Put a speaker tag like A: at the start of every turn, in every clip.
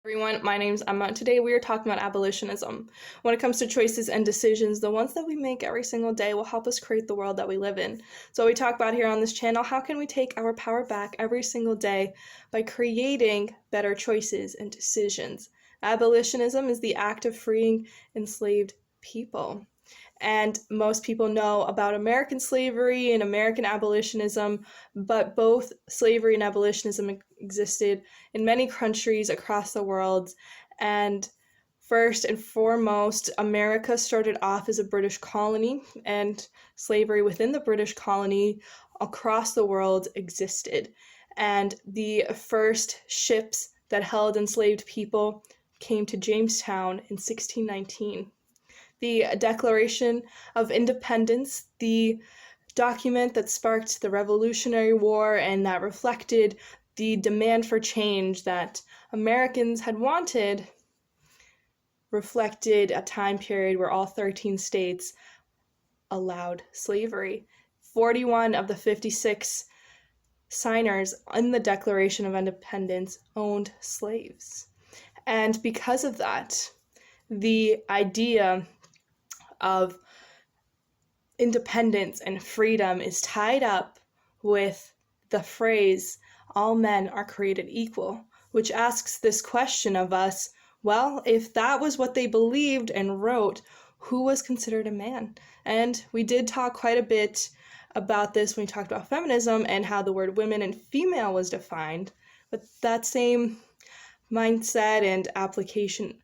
A: Everyone, my name's Emma. Today we are talking about abolitionism. When it comes to choices and decisions, the ones that we make every single day will help us create the world that we live in. So we talk about here on this channel, how can we take our power back every single day by creating better choices and decisions? Abolitionism is the act of freeing enslaved people. And most people know about American slavery and American abolitionism, but both slavery and abolitionism existed in many countries across the world. And first and foremost, America started off as a British colony, and slavery within the British colony across the world existed. And the first ships that held enslaved people came to Jamestown in 1619. The Declaration of Independence, the document that sparked the Revolutionary War and that reflected the demand for change that Americans had wanted, reflected a time period where all 13 states allowed slavery. 41 of the 56 signers in the Declaration of Independence owned slaves. And because of that, the idea of independence and freedom is tied up with the phrase, all men are created equal, which asks this question of us, well, if that was what they believed and wrote, who was considered a man? And we did talk quite a bit about this when we talked about feminism and how the word women and female was defined, but that same mindset and application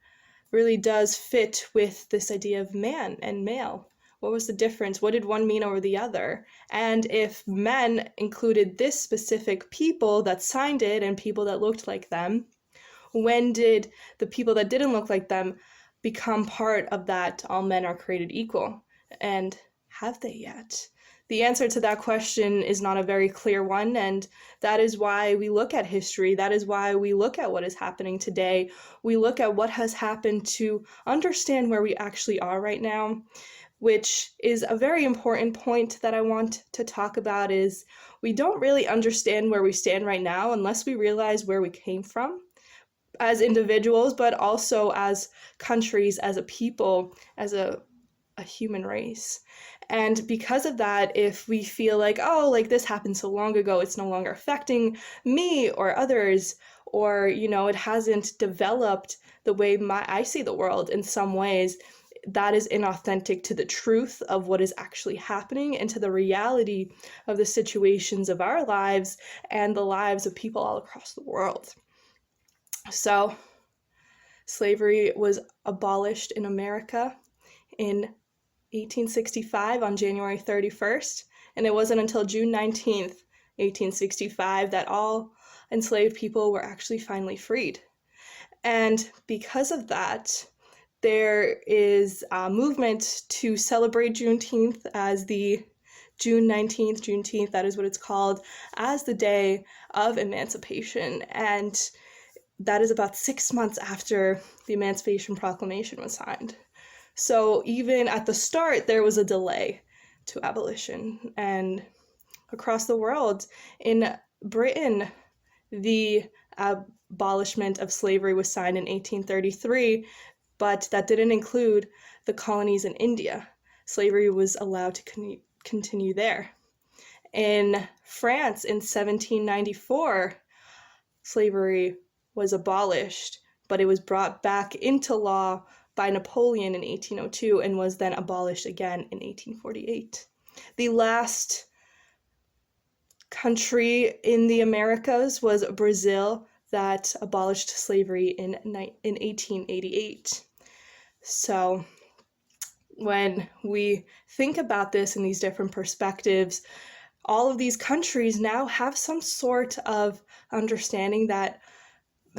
A: really does fit with this idea of man and male. What was the difference? What did one mean over the other? And if men included this specific people that signed it and people that looked like them, when did the people that didn't look like them become part of that all men are created equal? And have they yet? The answer to that question is not a very clear one, and that is why we look at history. That is why we look at what is happening today. We look at what has happened to understand where we actually are right now, which is a very important point that I want to talk about. Is we don't really understand where we stand right now unless we realize where we came from as individuals, but also as countries, as a people, as a human race. And because of that, if we feel like, oh, like this happened so long ago, it's no longer affecting me or others, or, it hasn't developed the way I see the world in some ways, that is inauthentic to the truth of what is actually happening and to the reality of the situations of our lives and the lives of people all across the world. So, slavery was abolished in America in 1865 on January 31st, and it wasn't until June 19th, 1865 that all enslaved people were actually finally freed. And because of that, there is a movement to celebrate Juneteenth as the June 19th, Juneteenth, that is what it's called, as the day of emancipation. And that is about 6 months after the Emancipation Proclamation was signed. So even at the start, there was a delay to abolition. And across the world, in Britain, the abolishment of slavery was signed in 1833, but that didn't include the colonies in India. Slavery was allowed to continue there. In France, in 1794, slavery was abolished, but it was brought back into law by Napoleon in 1802 and was then abolished again in 1848. The last country in the Americas was Brazil that abolished slavery in 1888. So when we think about this in these different perspectives, all of these countries now have some sort of understanding that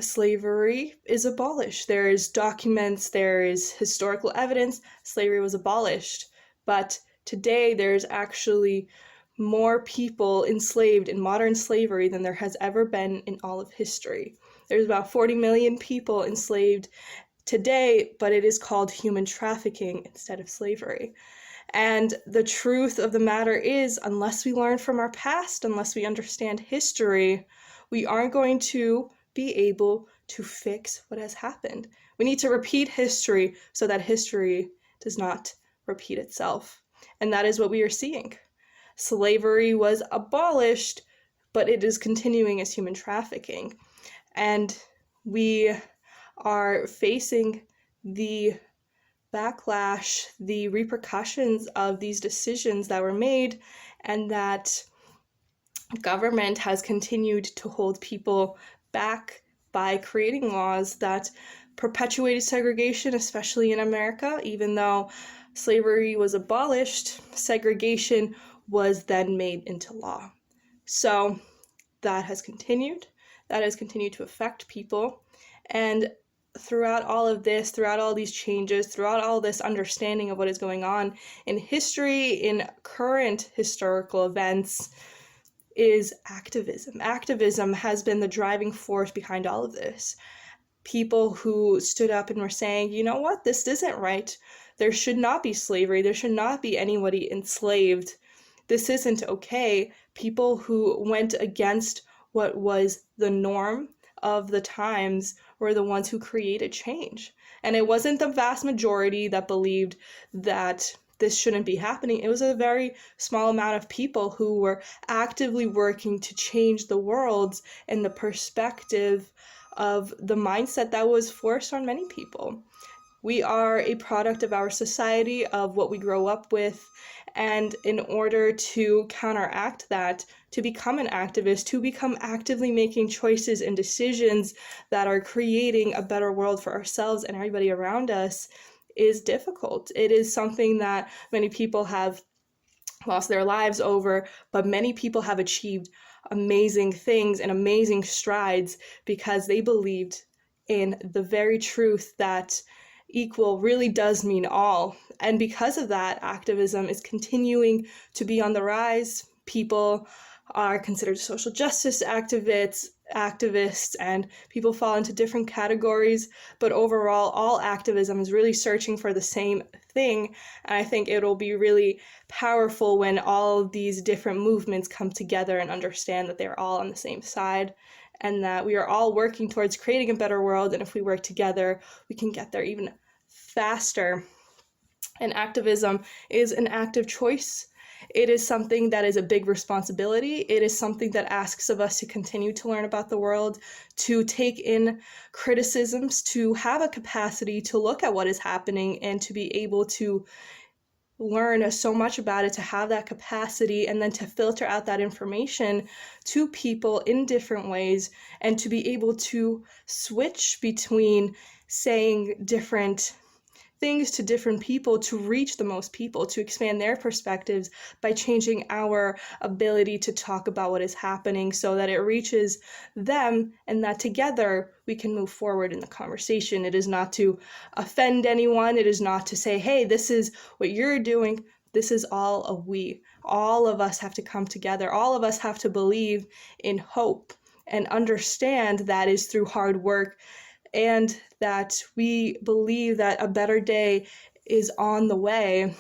A: slavery is abolished. There is documents, there is historical evidence, slavery was abolished. But today there's actually more people enslaved in modern slavery than there has ever been in all of history. There's about 40 million people enslaved today, but it is called human trafficking instead of slavery. And the truth of the matter is, unless we learn from our past, unless we understand history, we aren't going to be able to fix what has happened. We need to repeat history so that history does not repeat itself. And that is what we are seeing. Slavery was abolished, but it is continuing as human trafficking. And we are facing the backlash, the repercussions of these decisions that were made, and that government has continued to hold people back by creating laws that perpetuated segregation, especially in America. Even though slavery was abolished, segregation was then made into law. So that has continued. That has continued to affect people. And throughout all of this, throughout all these changes, throughout all this understanding of what is going on in history, in current historical events, is activism. Activism has been the driving force behind all of this. People who stood up and were saying, you know what, this isn't right. There should not be slavery. There should not be anybody enslaved. This isn't okay. People who went against what was the norm of the times were the ones who created change. And it wasn't the vast majority that believed that this shouldn't be happening. It was a very small amount of people who were actively working to change the world and the perspective of the mindset that was forced on many people. We are a product of our society, of what we grow up with, and in order to counteract that, to become an activist, to become actively making choices and decisions that are creating a better world for ourselves and everybody around us, is difficult. It is something that many people have lost their lives over, but many people have achieved amazing things and amazing strides because they believed in the very truth that equal really does mean all. And because of that, activism is continuing to be on the rise. People are considered social justice activists, and people fall into different categories, but overall, all activism is really searching for the same thing. And I think it'll be really powerful when all of these different movements come together and understand that they're all on the same side, and that we are all working towards creating a better world. And if we work together, we can get there even faster. And activism is an active choice. It is something that is a big responsibility. It is something that asks of us to continue to learn about the world, to take in criticisms, to have a capacity to look at what is happening and to be able to learn so much about it, to have that capacity, and then to filter out that information to people in different ways, and to be able to switch between saying different things to different people to reach the most people, to expand their perspectives by changing our ability to talk about what is happening so that it reaches them, and that together we can move forward in the conversation. It is not to offend anyone. It is not to say, hey, this is what you're doing. This is all a we. All of us have to come together. All of us have to believe in hope and understand that is through hard work, and that we believe that a better day is on the way.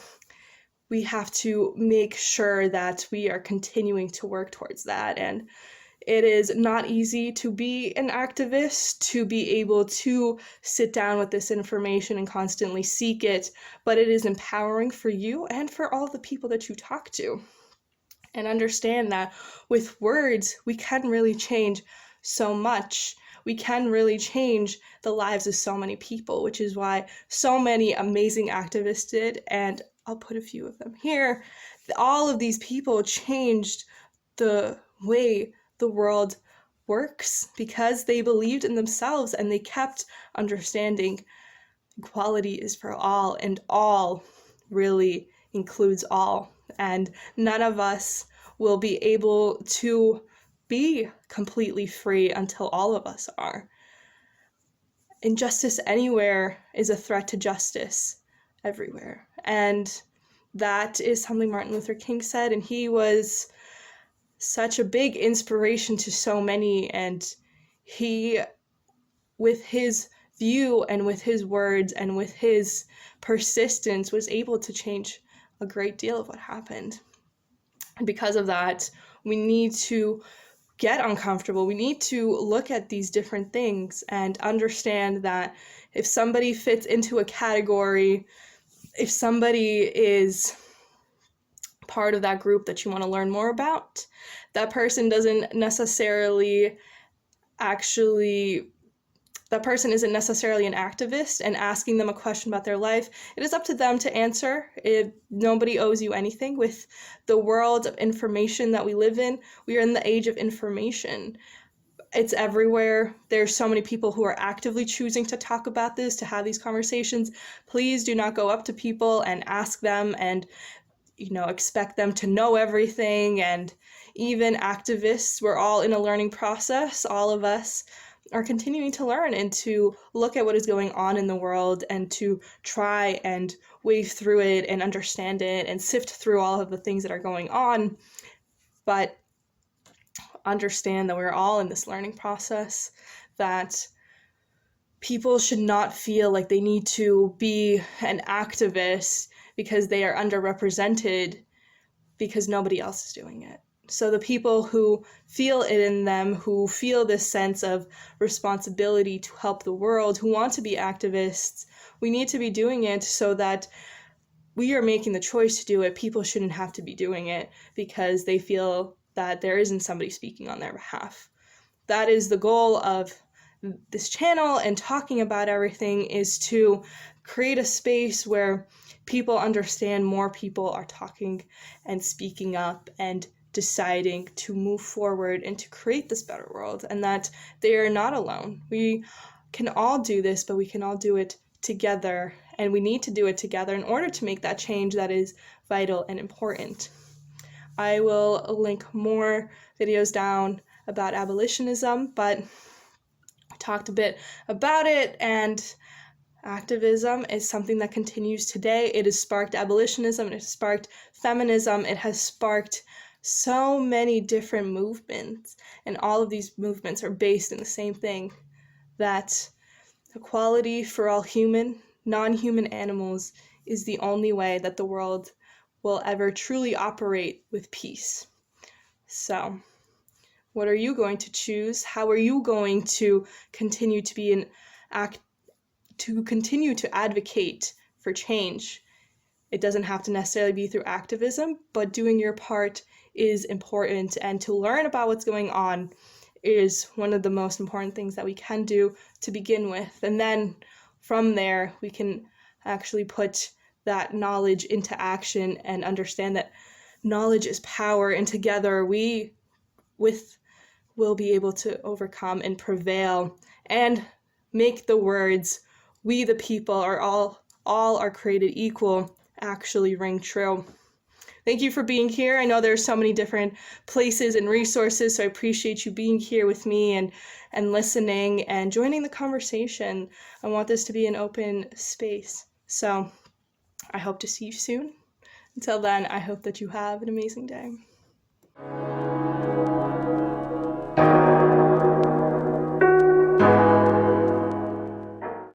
A: We have to make sure that we are continuing to work towards that. And it is not easy to be an activist, to be able to sit down with this information and constantly seek it, but it is empowering for you and for all the people that you talk to. And understand that with words, we can really change so much. We can really change the lives of so many people, which is why so many amazing activists did, and I'll put a few of them here. All of these people changed the way the world works because they believed in themselves and they kept understanding equality is for all, and all really includes all. And none of us will be able to be completely free until all of us are. Injustice anywhere is a threat to justice everywhere. And that is something Martin Luther King said, and he was such a big inspiration to so many, and he, with his view and with his words and with his persistence, was able to change a great deal of what happened. And because of that, we need to get uncomfortable. We need to look at these different things and understand that if somebody fits into a category, if somebody is part of that group that you want to learn more about, that person isn't necessarily an activist, and asking them a question about their life, it is up to them to answer. Nobody owes you anything. With the world of information that we live in, we are in the age of information. It's everywhere. There's so many people who are actively choosing to talk about this, to have these conversations. Please do not go up to people and ask them and expect them to know everything. And even activists, we're all in a learning process. All of us are continuing to learn and to look at what is going on in the world and to try and wade through it and understand it and sift through all of the things that are going on. But understand that we're all in this learning process, that people should not feel like they need to be an activist because they are underrepresented because nobody else is doing it. So the people who feel it in them, who feel this sense of responsibility to help the world, who want to be activists, we need to be doing it so that we are making the choice to do it. People shouldn't have to be doing it because they feel that there isn't somebody speaking on their behalf. That is the goal of this channel and talking about everything, is to create a space where people understand more people are talking and speaking up and deciding to move forward and to create this better world, and that they are not alone. We can all do this, but we can all do it together, and we need to do it together in order to make that change that is vital and important. I will link more videos down about abolitionism, but I talked a bit about it, and activism is something that continues today. It has sparked abolitionism, it has sparked feminism, it has sparked so many different movements, and all of these movements are based in the same thing, that equality for all non-human animals is the only way that the world will ever truly operate with peace. So, what are you going to choose? How are you going to continue to continue to advocate for change? It doesn't have to necessarily be through activism, but doing your part is important, and to learn about what's going on is one of the most important things that we can do to begin with. And then from there, we can actually put that knowledge into action and understand that knowledge is power, and together we will be able to overcome and prevail and make the words, "We the people are all are created equal," actually ring true. Thank you for being here. I know there's so many different places and resources, so I appreciate you being here with me and listening and joining the conversation. I want this to be an open space. So I hope to see you soon. Until then, I hope that you have an amazing day.